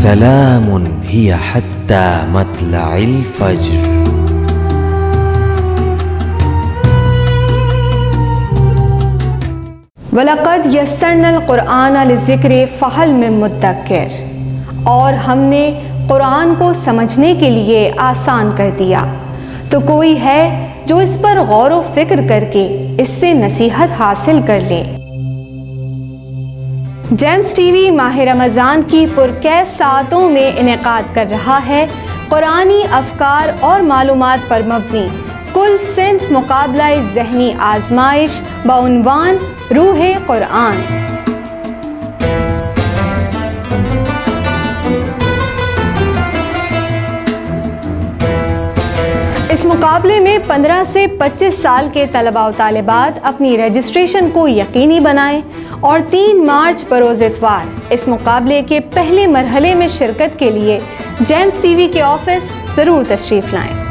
سلام ہی حتی مطلع الفجر. وَلَقَدْ يَسَّرْنَا الْقُرْآنَ لِلذِّكْرِ فَهَلْ مِن مُدَّكِرٍ، اور ہم نے قرآن کو سمجھنے کے لیے آسان کر دیا، تو کوئی ہے جو اس پر غور و فکر کر کے اس سے نصیحت حاصل کر لے. جیمز ٹی وی ماہ رمضان کی پرکیف ساعتوں میں انعقاد کر رہا ہے قرآنی افکار اور معلومات پر مبنی کل سنت مقابلہ ذہنی آزمائش بعنوان روح قرآن. اس مقابلے میں 15 سے 25 سال کے طلباء و طالبات اپنی رجسٹریشن کو یقینی بنائیں اور 3 مارچ بروز اتوار اس مقابلے کے پہلے مرحلے میں شرکت کے لیے جیمز ٹی وی کے آفس ضرور تشریف لائیں.